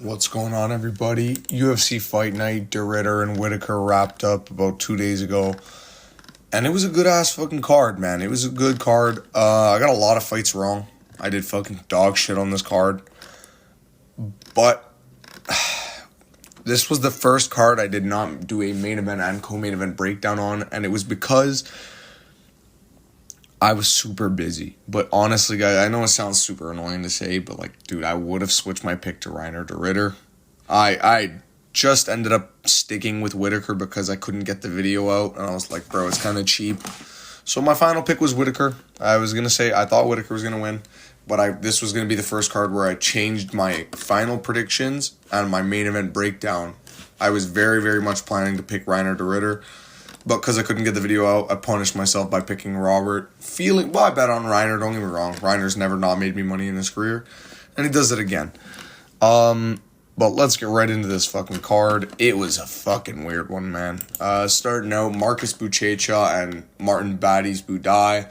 What's going on, everybody? UFC Fight Night, DeRitter and Whittaker wrapped up about 2 days ago. And it was a good-ass fucking card, man. It was a good card. I got a lot of fights wrong. I did fucking dog shit on this card. But this was the first card I did not do a main event and co-main event breakdown on. And it was because I was super busy. But honestly, guys, I know it sounds super annoying to say, but like, dude, I would have switched my pick to Reiner DeRitter. I just ended up sticking with Whittaker because I couldn't get the video out, and I was like, bro, it's kind of cheap. So my final pick was Whittaker. I was gonna say I thought Whittaker was gonna win, but this was gonna be the first card where I changed my final predictions and my main event breakdown. I was very, very much planning to pick Reiner DeRitter. But because I couldn't get the video out, I punished myself by picking Robert. I bet on Reiner, don't get me wrong. Reiner's never not made me money in his career. And he does it again. But let's get right into this fucking card. It was a fucking weird one, man. Starting out, Marcus Buchecha and Martin Baddies Budai.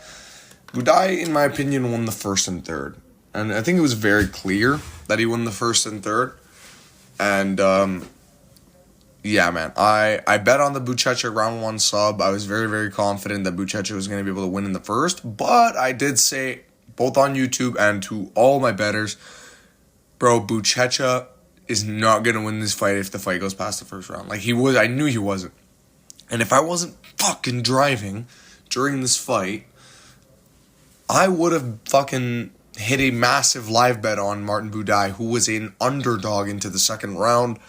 Budai, in my opinion, won the first and third. And I think it was very clear that he won the first and third. And, yeah, man, I bet on the Buchecha round one sub. I was very, very confident that Buchecha was going to be able to win in the first. But I did say, both on YouTube and to all my bettors, bro, Buchecha is not going to win this fight if the fight goes past the first round. Like, I knew he wasn't. And if I wasn't fucking driving during this fight, I would have fucking hit a massive live bet on Martin Budai, who was an underdog into the second round.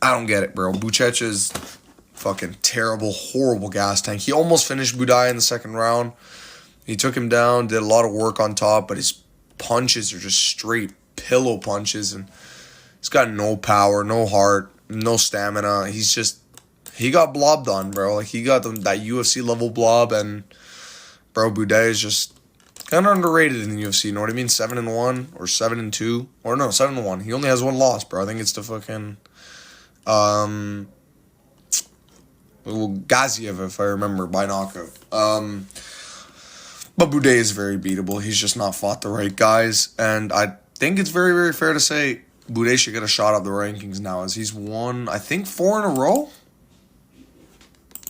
I don't get it, bro. Buchecha's fucking terrible, horrible gas tank. He almost finished Budai in the second round. He took him down, did a lot of work on top, but his punches are just straight pillow punches, and he's got no power, no heart, no stamina. He got blobbed on, bro. Like, he got that UFC level blob, and, bro, Budai is just kind of underrated in the UFC, you know what I mean? 7-1 or 7-2, or no, 7-1. He only has one loss, bro. I think it's to fucking Gaziev, if I remember, by knockout. But Budai is very beatable. He's just not fought the right guys, and I think it's very, very fair to say Budai should get a shot at the rankings now, as he's won, I think, 4 in a row.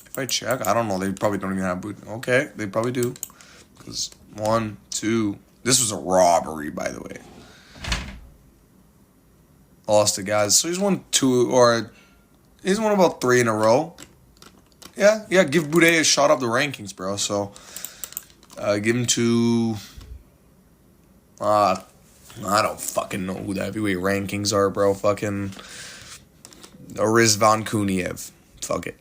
If I check, I don't know. They probably don't even have Budai. Okay, they probably do. Because 1, 2. This was a robbery, by the way. Lost to guys. So he's won about 3 in a row. Yeah, give Budai a shot up the rankings, bro. So, give him to, I don't fucking know who the heavyweight rankings are, bro. Fucking Rizvan Kuniev. Fuck it.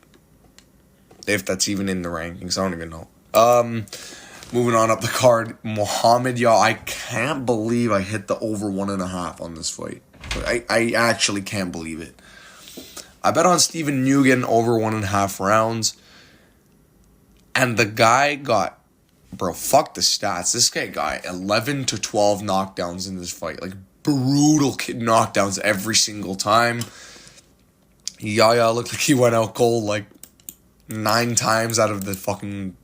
If that's even in the rankings, I don't even know. Moving on up the card, Muhammad I can't believe I hit the over 1.5 on this fight. I actually can't believe it. I bet on Steven Nguyen over 1.5 rounds. And the guy got, bro, fuck the stats. This guy got 11 to 12 knockdowns in this fight. Like, brutal knockdowns every single time. Yaya looked like he went out cold like 9 times out of the fucking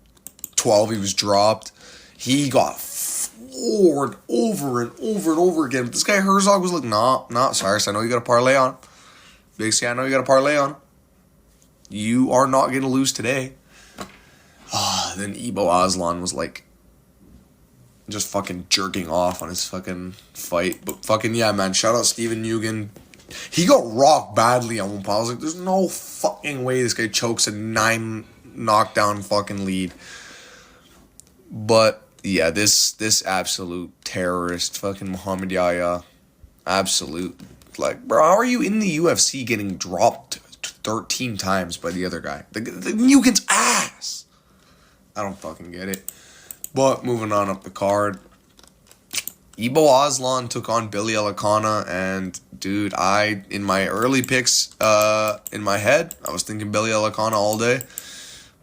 12 he was dropped. He got floored over and over and over again. But this guy Herzog was like, nah, Cyrus, I know you got a parlay on. Big C, I know you got a parlay on. You are not going to lose today. Then Ibo Aslan was like, just fucking jerking off on his fucking fight. But fucking, yeah, man, shout out Steven Nguyen. He got rocked badly on one point. I was like, there's no fucking way this guy chokes a 9 knockdown fucking lead. But yeah, this absolute terrorist, fucking Muhammad Yahya, absolute, like, bro, how are you in the UFC getting dropped 13 times by the other guy? The Nguyen's ass. I don't fucking get it. But moving on up the card, Ibo Aslan took on Billy Elikana, and dude, in my early picks, in my head, I was thinking Billy Elikana all day.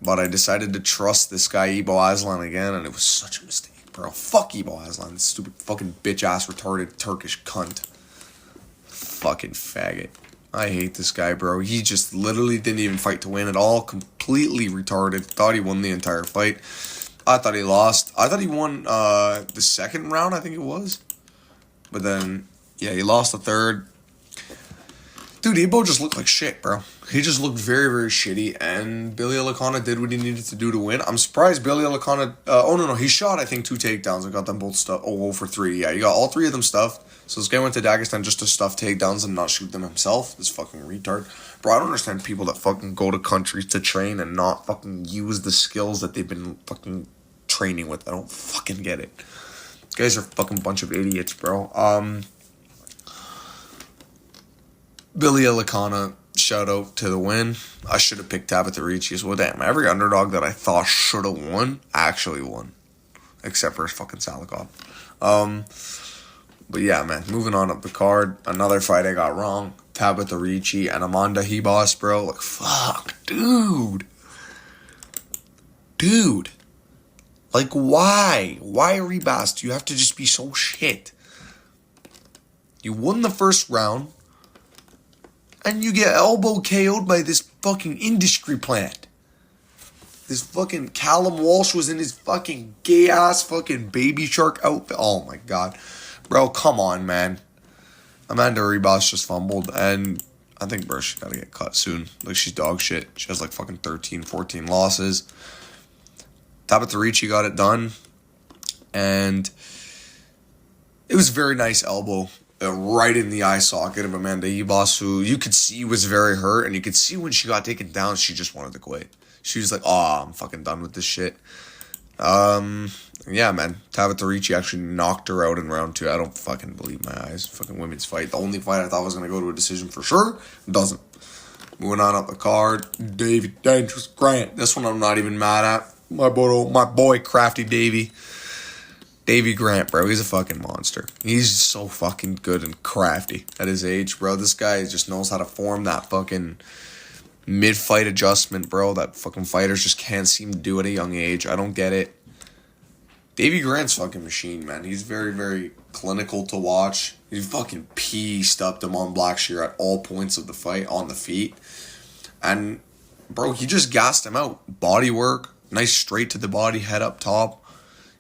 But I decided to trust this guy, Ibo Aslan, again, and it was such a mistake, bro. Fuck Ibo Aslan, this stupid fucking bitch-ass retarded Turkish cunt. Fucking faggot. I hate this guy, bro. He just literally didn't even fight to win at all. Completely retarded. Thought he won the entire fight. I thought he lost. I thought he won the second round, I think it was. But then, yeah, he lost the third. Dude, Ebo just looked like shit, bro. He just looked very, very shitty, and Billy Elikana did what he needed to do to win. I'm surprised Billy Elikana... he shot, I think, 2 takedowns and got them both stuffed. 0 for 3. Yeah, he got all 3 of them stuffed. So this guy went to Dagestan just to stuff takedowns and not shoot them himself. This fucking retard. Bro, I don't understand people that fucking go to countries to train and not fucking use the skills that they've been fucking training with. I don't fucking get it. These guys are a fucking bunch of idiots, bro. Billy Elikana, shout out to the win. I should have picked Tabitha Ricci as well. Damn, every underdog that I thought should have won actually won. Except for fucking Salikov. But yeah, man, moving on up the card. Another fight I got wrong. Tabitha Ricci and Amanda Ribas, bro. Like, fuck, dude. Dude. Like, why? Why Ribas? Do you have to just be so shit? You won the first round. And you get elbow KO'd by this fucking industry plant. This fucking Callum Walsh was in his fucking gay-ass fucking baby shark outfit. Oh, my God. Bro, come on, man. Amanda Ribas just fumbled. And I think, bro, she's got to get cut soon. Like, she's dog shit. She has, like, fucking 13, 14 losses. Tabitha Ricci got it done. And it was a very nice elbow. Right in the eye socket of Amanda Ribas, who you could see was very hurt, and you could see when she got taken down, she just wanted to quit. She was like, oh, I'm fucking done with this shit. Yeah, man. Tabitha Ricci actually knocked her out in round 2. I don't fucking believe my eyes. Fucking women's fight. The only fight I thought was going to go to a decision for sure, doesn't. Moving on up the card, David Dangerous Grant. This one I'm not even mad at. My boy, Crafty Davey. Davey Grant, bro, he's a fucking monster. He's so fucking good and crafty at his age, bro. This guy just knows how to form that fucking mid-fight adjustment, bro, that fucking fighters just can't seem to do at a young age. I don't get it. Davey Grant's fucking machine, man. He's very, very clinical to watch. He fucking pieced up Damon Blackshear at all points of the fight on the feet. And, bro, he just gassed him out. Body work, nice straight to the body, head up top.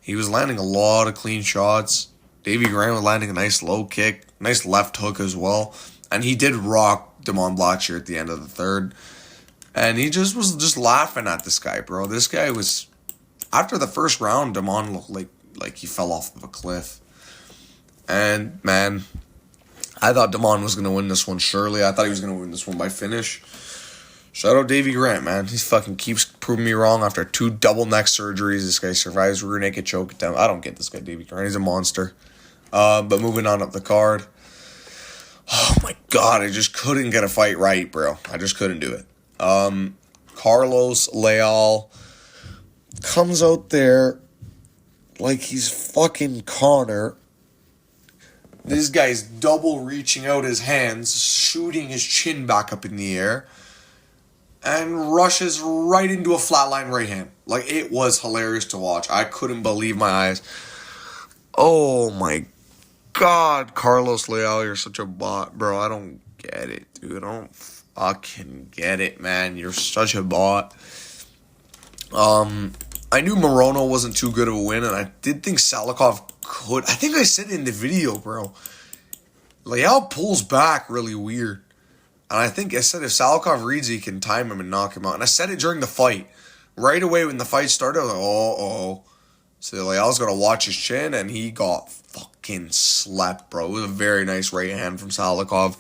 He was landing a lot of clean shots. Davey Grant was landing a nice low kick, nice left hook as well. And he did rock Damon Blackshear at the end of the third. And he just was just laughing at this guy, bro. This guy was... After the first round, Damon looked like he fell off of a cliff. And, man, I thought Damon was going to win this one, surely. I thought he was going to win this one by finish. Shout out Davey Grant, man. He fucking keeps proving me wrong after 2 double neck surgeries. This guy survives rear naked choke down. I don't get this guy, Davey Grant. He's a monster. But moving on up the card. Oh, my God. I just couldn't get a fight right, bro. I just couldn't do it. Carlos Leal comes out there like he's fucking Connor. This guy's double reaching out his hands, shooting his chin back up in the air, and rushes right into a flatline right hand. Like, it was hilarious to watch. I couldn't believe my eyes. Oh, my God, Carlos Leal, you're such a bot, bro. I don't get it, dude. I don't fucking get it, man. You're such a bot. I knew Morono wasn't too good of a win, and I did think Salikov could. I think I said it in the video, bro. Leal pulls back really weird. And I think I said if Salikov reads it, he can time him and knock him out. And I said it during the fight. Right away when the fight started, I was like, oh. So Leal's got to watch his chin, and he got fucking slept, bro. It was a very nice right hand from Salikov.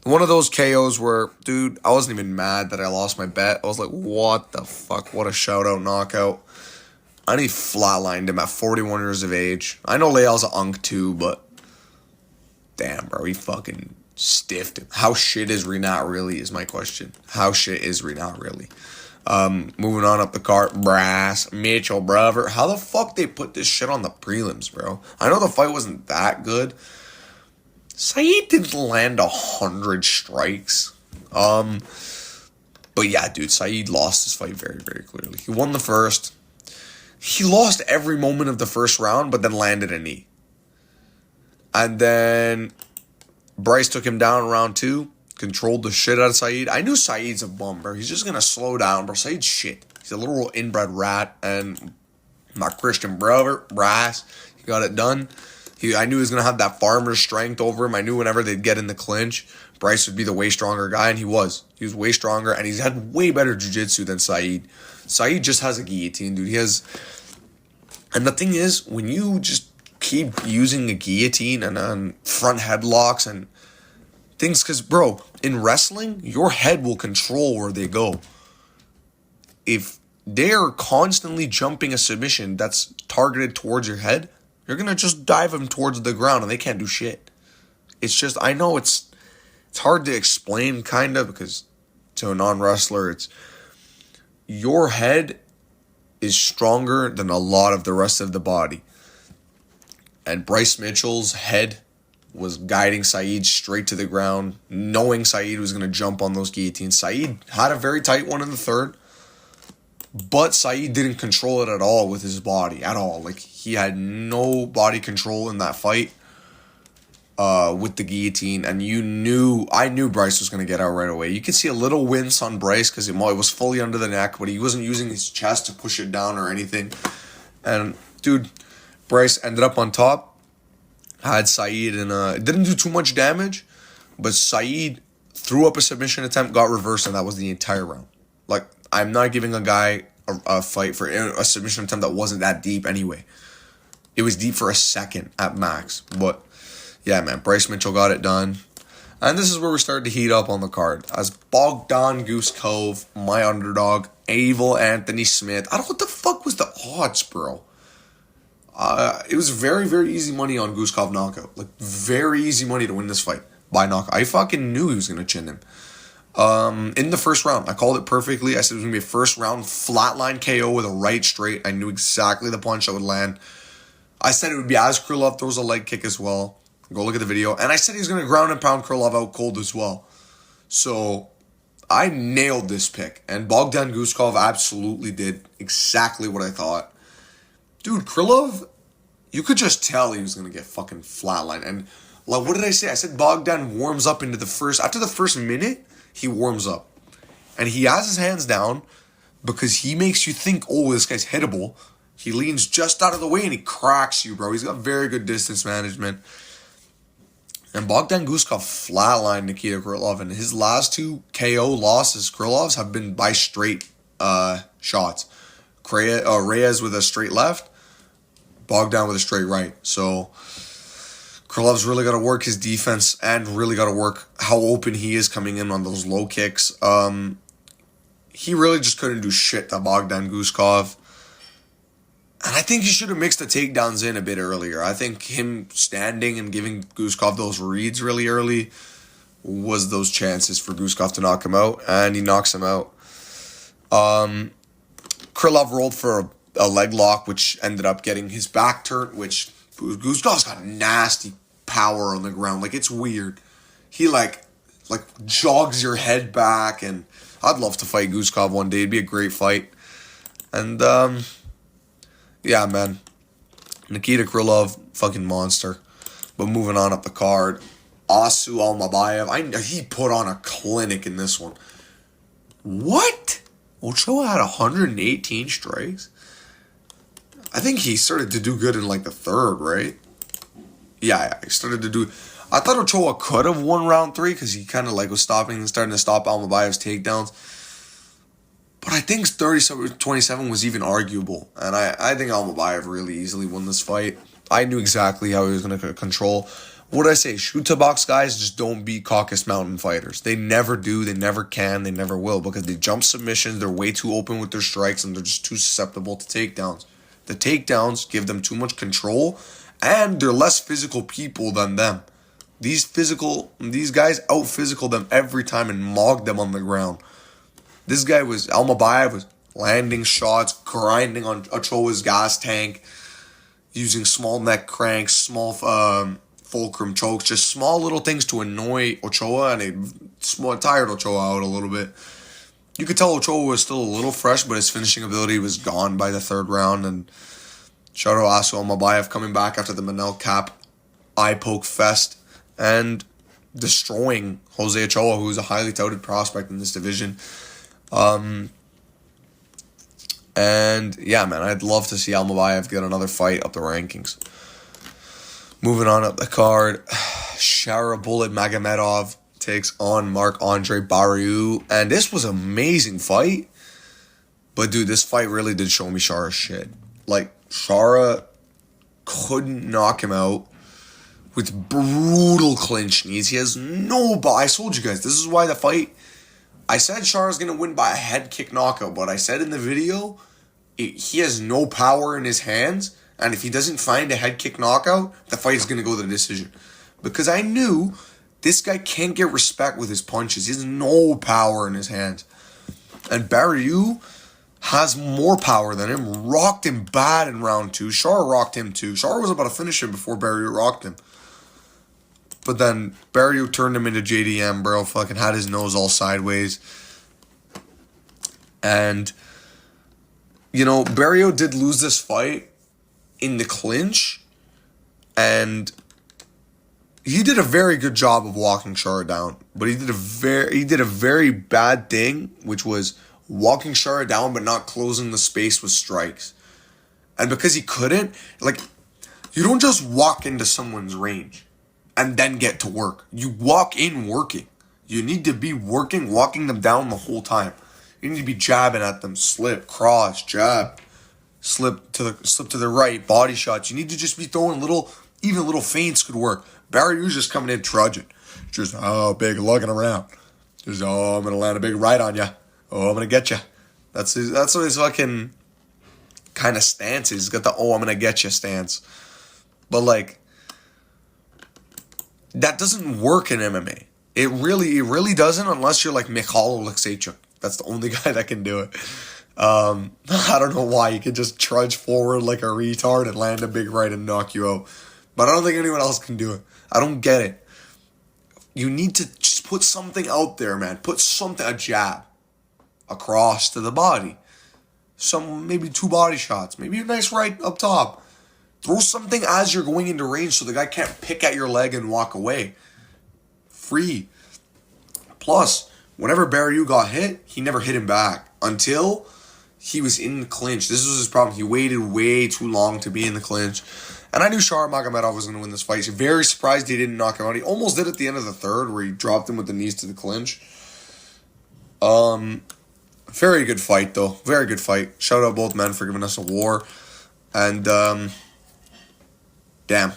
One of those KOs where, dude, I wasn't even mad that I lost my bet. I was like, what the fuck? What a shout-out knockout. And he flatlined him at 41 years of age. I know Leal's an unk too, but damn, bro, he fucking stiffed him. How shit is Renat really is my question. How shit is Renat really? Moving on up the card, Brass, Mitchell, brother. How the fuck they put this shit on the prelims, bro? I know the fight wasn't that good. Saeed didn't land 100 strikes. But yeah, dude, Saeed lost this fight very, very clearly. He won the first. He lost every moment of the first round, but then landed a knee. And then Bryce took him down in round 2, controlled the shit out of Saeed. I knew Saeed's a bum, bro. He's just going to slow down, bro. Saeed's shit. He's a little inbred rat. And my Christian brother, Bryce, he got it done. I knew he was going to have that farmer strength over him. I knew whenever they'd get in the clinch, Bryce would be the way stronger guy, and he was. He was way stronger, and he's had way better jiu-jitsu than Saeed. Saeed just has a guillotine, dude. He has... And the thing is, when you just keep using a guillotine and front headlocks and things, because, bro, in wrestling, your head will control where they go. If they're constantly jumping a submission that's targeted towards your head, you're going to just dive them towards the ground and they can't do shit. It's just, I know it's hard to explain, kind of, because to a non-wrestler, it's your head is stronger than a lot of the rest of the body. And Bryce Mitchell's head was guiding Saeed straight to the ground, knowing Saeed was going to jump on those guillotines. Saeed had a very tight one in the third, but Saeed didn't control it at all with his body, at all. Like, he had no body control in that fight with the guillotine, and I knew Bryce was going to get out right away. You could see a little wince on Bryce because it was fully under the neck, but he wasn't using his chest to push it down or anything. And, dude, Bryce ended up on top, had Saeed, and it didn't do too much damage, but Saeed threw up a submission attempt, got reversed, and that was the entire round. Like, I'm not giving a guy a fight for a submission attempt that wasn't that deep anyway. It was deep for a second at max. But, yeah, man, Bryce Mitchell got it done. And this is where we started to heat up on the card. As Bogdan Guskov, my underdog, Abel Anthony Smith. I don't know what the fuck was the odds, bro. It was very, very easy money on Guskov knockout. Like, very easy money to win this fight by knockout. I fucking knew he was going to chin him. In the first round, I called it perfectly. I said it was going to be a first round flatline KO with a right straight. I knew exactly the punch that would land. I said it would be as Krylov throws a leg kick as well. Go look at the video. And I said he was going to ground and pound Krylov out cold as well. So, I nailed this pick. And Bogdan Guskov absolutely did exactly what I thought. Dude, Krylov, you could just tell he was going to get fucking flatlined. And, like, what did I say? I said Bogdan warms up into the first... After the first minute, he warms up. And he has his hands down because he makes you think, oh, this guy's hittable. He leans just out of the way and he cracks you, bro. He's got very good distance management. And Bogdan Guskov flatlined Nikita Krylov. And his last two KO losses, Krylov's, have been by straight shots. Reyes with a straight left, Bogdan with a straight right. So Krylov's really got to work his defense and really got to work how open he is coming in on those low kicks. He really just couldn't do shit to Bogdan Guskov. And I think he should have mixed the takedowns in a bit earlier. I think him standing and giving Guskov those reads really early was those chances for Guskov to knock him out, and he knocks him out. Krylov rolled for a leg lock, which ended up getting his back turned, which Guskov's got nasty power on the ground. Like, it's weird. He, like jogs your head back, and I'd love to fight Guskov one day. It'd be a great fight. And, yeah, man. Nikita Krylov, fucking monster. But moving on up the card, Asu Almabayev. He put on a clinic in this one. What? Ochoa had 118 strikes? I think he started to do good in, like, the third, right? Yeah, he started to do... I thought Ochoa could have won round 3 because he kind of, like, was starting to stop Almabayev's takedowns. But I think 30-27 was even arguable. And I think Almabayev really easily won this fight. I knew exactly how he was going to control... What did I say? Shoot-to-box guys just don't beat Caucasus Mountain fighters. They never do. They never can. They never will because they jump submissions. They're way too open with their strikes, and they're just too susceptible to takedowns. The takedowns give them too much control, and they're less physical people than them. These guys out-physical them every time and mog them on the ground. This guy Almabayev was landing shots, grinding on Ochoa's gas tank, using small neck cranks, small... fulcrum chokes, just small little things to annoy Ochoa, and it tired Ochoa out a little bit. You could tell Ochoa was still a little fresh, but his finishing ability was gone by the third round, and shout out Asu Almabayev coming back after the Manel Cap eye poke fest and destroying Jose Ochoa, who's a highly touted prospect in this division. And yeah, man, I'd love to see Almabayev get another fight up the rankings. Moving on up the card, Shara Bullet Magomedov takes on Marc-Andre Barriou. And this was an amazing fight. But, dude, this fight really did show me Shara's shit. Like, Shara couldn't knock him out with brutal clinch knees. He has no ball. I told you guys, this is why the fight... I said Shara's going to win by a head kick knockout, but I said in the video, he has no power in his hands, and if he doesn't find a head kick knockout, the fight is going to go to the decision. Because I knew this guy can't get respect with his punches. He has no power in his hands. And Barriou has more power than him, rocked him bad in round 2. Shara rocked him too. Shara was about to finish him before Barriou rocked him. But then Barriou turned him into JDM, bro. Fucking had his nose all sideways. And, you know, Barriou did lose this fight in the clinch. And he did a very good job of walking Shara down. But he did a very bad thing, which was walking Shara down but not closing the space with strikes. And because he couldn't, like, you don't just walk into someone's range and then get to work. You walk in working. You need to be walking them down the whole time. You need to be jabbing at them, slip, cross, jab, slip to the right, body shots. You need to just be throwing even little feints could work. Barriou's just coming in trudging. Just, big lugging around. Just, I'm going to land a big right on you. I'm going to get you. That's what his fucking kind of stance is. He's got the, I'm going to get you stance. But, like, that doesn't work in MMA. It really doesn't unless you're like Michal Oleksiejczuk. That's the only guy that can do it. I don't know why. You can just trudge forward like a retard and land a big right and knock you out. But I don't think anyone else can do it. I don't get it. You need to just put something out there, man. Put something, a jab across to the body. Maybe 2 body shots. Maybe a nice right up top. Throw something as you're going into range so the guy can't pick at your leg and walk away. Free. Plus, whenever Barriou got hit, he never hit him back until he was in the clinch. This was his problem. He waited way too long to be in the clinch. And I knew Shara Magomedov was going to win this fight. Very surprised he didn't knock him out. He almost did at the end of the third where he dropped him with the knees to the clinch. Very good fight, though. Very good fight. Shout out both men for giving us a war. And, damn.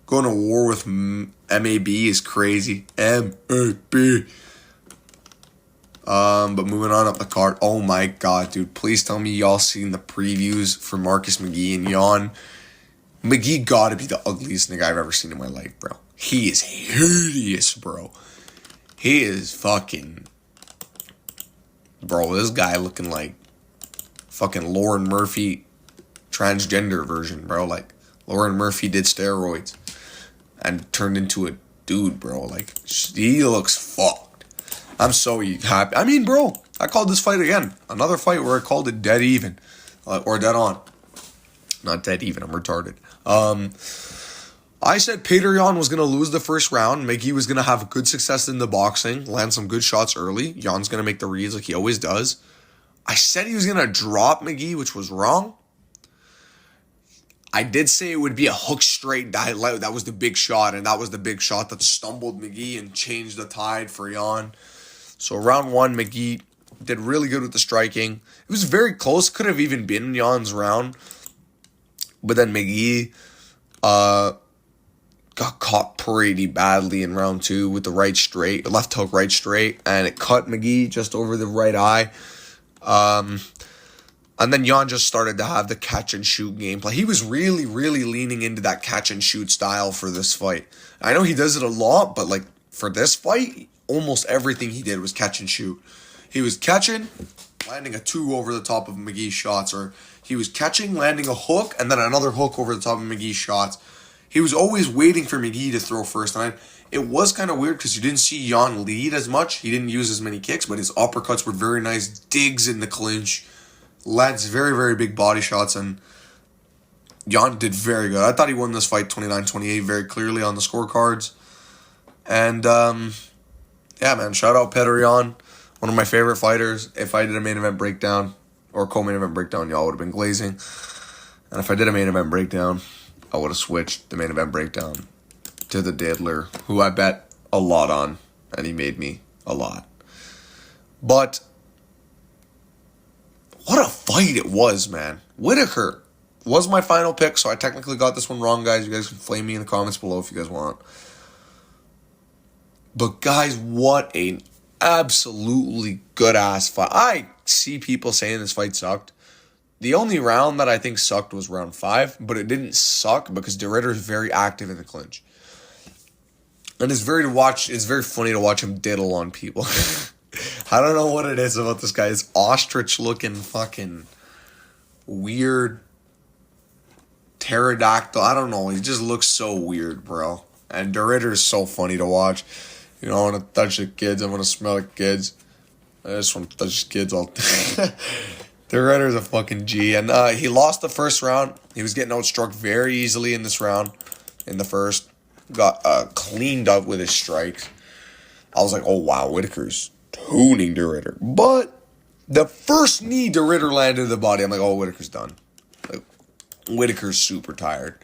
Going to war with MAB is crazy. MAB. But moving on up the card. Oh my god, dude. Please tell me y'all seen the previews for Marcus McGee and Jan. McGee gotta be the ugliest nigga I've ever seen in my life, bro. He is hideous, bro. He is fucking... Bro, this guy looking like fucking Lauren Murphy transgender version, bro. Like, Lauren Murphy did steroids and turned into a dude, bro. Like, he looks fucked. I'm so happy. I mean, bro, I called this fight again. Another fight where I called it dead even. Or dead on. Not dead even, I'm retarded. I said Petr Yan was going to lose the first round. McGee was going to have good success in the boxing, land some good shots early. Jan's going to make the reads like he always does. I said he was going to drop McGee, which was wrong. I did say it would be a hook straight dive. That was the big shot, and that was the big shot that stumbled McGee and changed the tide for Yan. So round 1, McGee did really good with the striking. It was very close. Could have even been Jan's round. But then McGee got caught pretty badly in round 2 with the left hook right straight, and it cut McGee just over the right eye. And then Yan just started to have the catch and shoot gameplay. He was really leaning into that catch and shoot style for this fight. I know he does it a lot, but like for this fight, almost everything he did was catch and shoot. He was catching, landing a 2 over the top of McGee's shots, or he was catching, landing a hook, and then another hook over the top of McGee's shots. He was always waiting for McGee to throw first. And it was kind of weird because you didn't see Yan lead as much. He didn't use as many kicks, but his uppercuts were very nice. Digs in the clinch. Lands very big body shots, and Yan did very good. I thought he won this fight 29-28 very clearly on the scorecards. And, yeah, man, shout out Petr Yan, one of my favorite fighters. If I did a main event breakdown or co-main event breakdown, y'all would have been glazing. And if I did a main event breakdown, I would have switched the main event breakdown to the Diddler, who I bet a lot on, and he made me a lot. But what a fight it was, man. Whittaker was my final pick, so I technically got this one wrong, guys. You guys can flame me in the comments below if you guys want. But guys, what an absolutely good-ass fight. I see people saying this fight sucked. The only round that I think sucked was round 5, but it didn't suck because DeRitter is very active in the clinch. And it's very funny to watch him diddle on people. I don't know what it is about this guy. It's ostrich-looking fucking weird pterodactyl. I don't know. He just looks so weird, bro. And DeRitter is so funny to watch. You know, I want to touch the kids. I want to smell the kids. I just want to touch the kids all day. DeRitter's a fucking G. And he lost the first round. He was getting outstruck very easily in this round. In the first. Got cleaned up with his strikes. I was like, oh wow, Whittaker's tuning DeRitter. But the first knee DeRitter landed in the body, I'm like, oh, Whittaker's done. Like, Whittaker's super tired.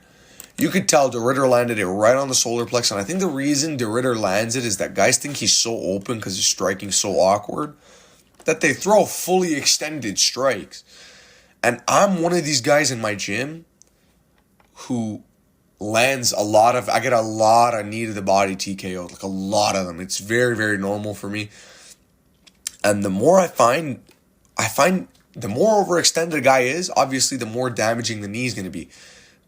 You could tell DeRitter landed it right on the solar plex, and I think the reason DeRitter lands it is that guys think he's so open because he's striking so awkward that they throw fully extended strikes. And I'm one of these guys in my gym who lands I get a lot of knee to the body TKO, like a lot of them. It's very, very normal for me. And the more I find the more overextended a guy is, obviously the more damaging the knee is going to be.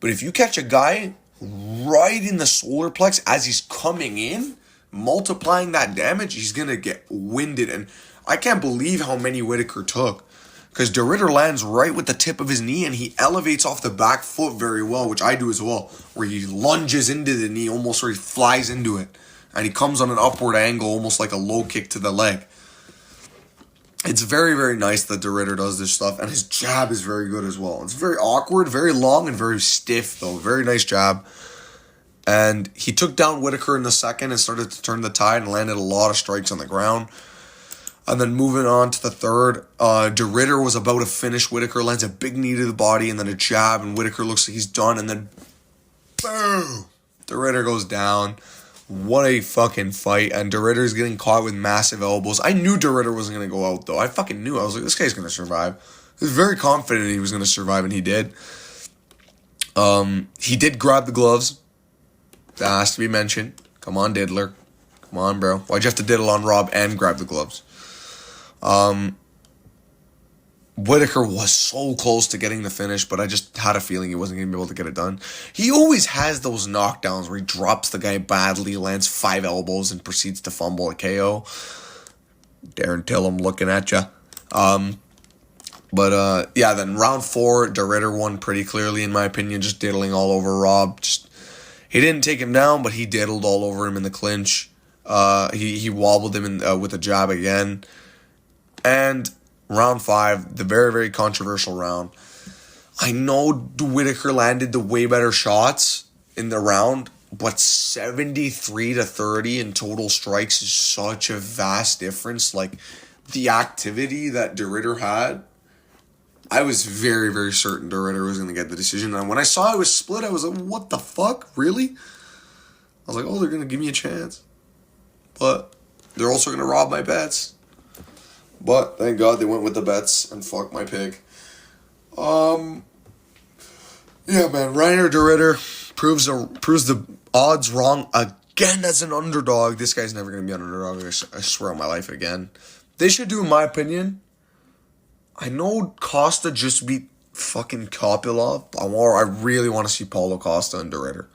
But if you catch a guy right in the solar plex as he's coming in, multiplying that damage, he's going to get winded. And I can't believe how many Whittaker took. Because DeRitter lands right with the tip of his knee and he elevates off the back foot very well, which I do as well, where he lunges into the knee almost where he flies into it. And he comes on an upward angle, almost like a low kick to the leg. It's very, very nice that DeRitter does this stuff, and his jab is very good as well. It's very awkward, very long, and very stiff, though. Very nice jab. And he took down Whittaker in the second and started to turn the tide and landed a lot of strikes on the ground. And then moving on to the third, DeRitter was about to finish Whittaker, lands a big knee to the body, and then a jab, and Whittaker looks like he's done, and then boom! DeRitter goes down. What a fucking fight. And DeRitter's getting caught with massive elbows. I knew DeRitter wasn't going to go out, though. I fucking knew. I was like, this guy's going to survive. I was very confident he was going to survive, and he did. He did grab the gloves. That has to be mentioned. Come on, Diddler. Come on, bro. Why'd you have to diddle on Rob and grab the gloves? Whittaker was so close to getting the finish, but I just had a feeling he wasn't going to be able to get it done. He always has those knockdowns where he drops the guy badly, lands 5 elbows, and proceeds to fumble a KO. Darren Till, I'm looking at you. Then round 4, DeRitter won pretty clearly, in my opinion, just diddling all over Rob. He didn't take him down, but he diddled all over him in the clinch. He wobbled him with a jab again. And round 5, the very, very controversial round. I know Whittaker landed the way better shots in the round, but 73-30 in total strikes is such a vast difference. Like, the activity that DeRitter had, I was very, very certain DeRitter was going to get the decision. And when I saw it was split, I was like, what the fuck? Really? I was like, oh, they're going to give me a chance. But they're also going to rob my bets. But thank God they went with the bets and fuck my pick. Yeah, man. Reiner DeRitter proves the odds wrong again as an underdog. This guy's never going to be an underdog. I swear on my life again. They should do, in my opinion. I know Costa just beat fucking Kopylov. I really want to see Paulo Costa and DeRitter.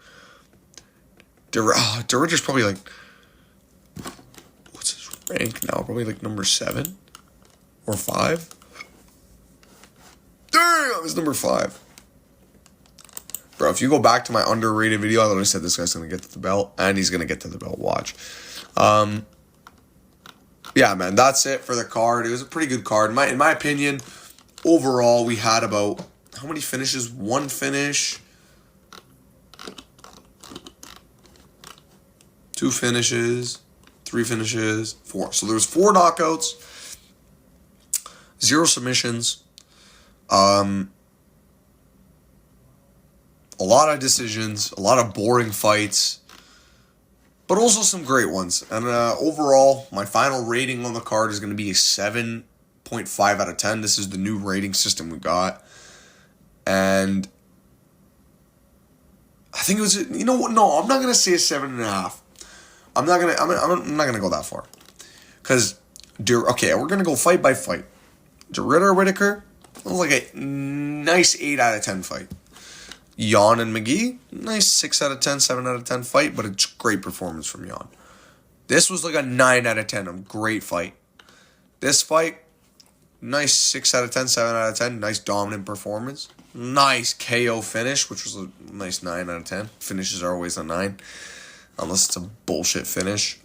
DeRitter's probably like, what's his rank now? Probably like number 7 or 5. Damn, it's number 5. Bro, if you go back to my underrated video, I literally said this guy's going to get to the belt, and he's going to get to the belt. Watch. Yeah, man, that's it for the card. It was a pretty good card. In my opinion, overall, we had about, how many finishes? 1 finish. 2 finishes. 3 finishes. 4. So there was 4 knockouts. 0 submissions. A lot of decisions, a lot of boring fights, but also some great ones. And overall, my final rating on the card is going to be a 7.5 out of 10. This is the new rating system we got. And I think it was, you know what? No, I'm not going to say a 7.5. I'm not gonna go that far. Because, okay, we're going to go fight by fight. De Ridder Whittaker, it was like a nice 8 out of 10 fight. Jan and McGee, nice 6 out of 10, 7 out of 10 fight, but it's great performance from Jan. This was like a 9 out of 10, a great fight. This fight, nice 6 out of 10, 7 out of 10, nice dominant performance. Nice KO finish, which was a nice 9 out of 10. Finishes are always a 9, unless it's a bullshit finish.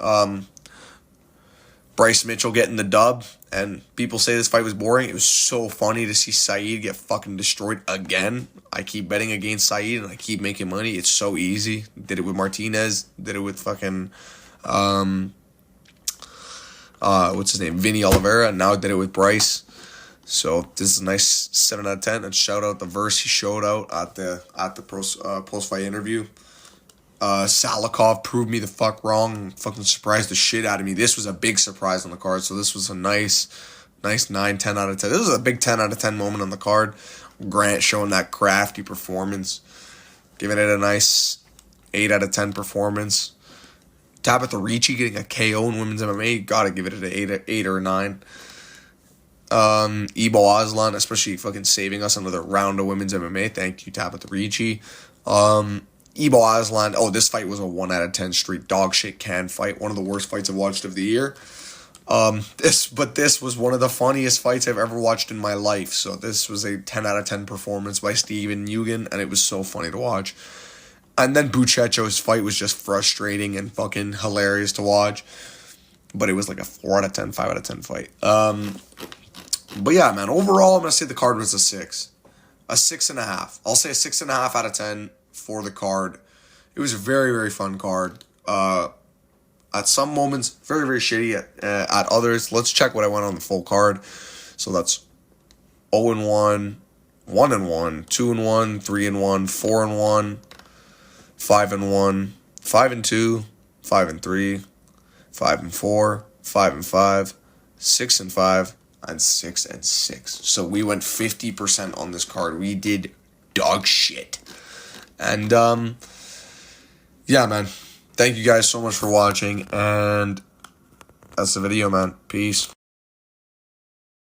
Bryce Mitchell getting the dub, and people say this fight was boring. It was so funny to see Saeed get fucking destroyed again. I keep betting against Saeed, and I keep making money. It's so easy. Did it with Martinez. Did it with fucking, what's his name? Vinny Oliveira. And now I did it with Bryce. So this is a nice 7 out of 10. And shout out the verse he showed out at the post-fight interview. Salikov proved me the fuck wrong and fucking surprised the shit out of me. This was a big surprise on the card, so this was a nice 9, 10 out of 10. This was a big 10 out of 10 moment on the card. Grant showing that crafty performance, giving it a nice 8 out of 10 performance. Tabitha Ricci getting a KO in women's MMA, gotta give it an 8 or a 9. Ibo Aslan, especially fucking saving us another round of women's MMA. Thank you, Tabitha Ricci. Ibo Aslan, this fight was a 1 out of 10 straight dog shit can fight. One of the worst fights I've watched of the year. This was one of the funniest fights I've ever watched in my life. So this was a 10 out of 10 performance by Steven Eugen, and it was so funny to watch. And then Buchecho's fight was just frustrating and fucking hilarious to watch. But it was like a 4 out of 10, 5 out of 10 fight. But yeah, man, overall, I'm going to say the card was a 6. A 6.5. I'll say a 6.5 out of 10 for the card. It was a very, very fun card. At some moments, very, very shitty. At others, let's check what I went on the full card. So that's 0-1, 1-1, 2-1, 3-1, 4-1, 5-1, 5-2, 5-3, 5-4, 5-5, 6-5, and 6-6. So we went 50% on this card. We did dog shit. And, yeah, man. Thank you guys so much for watching. And that's the video, man. Peace.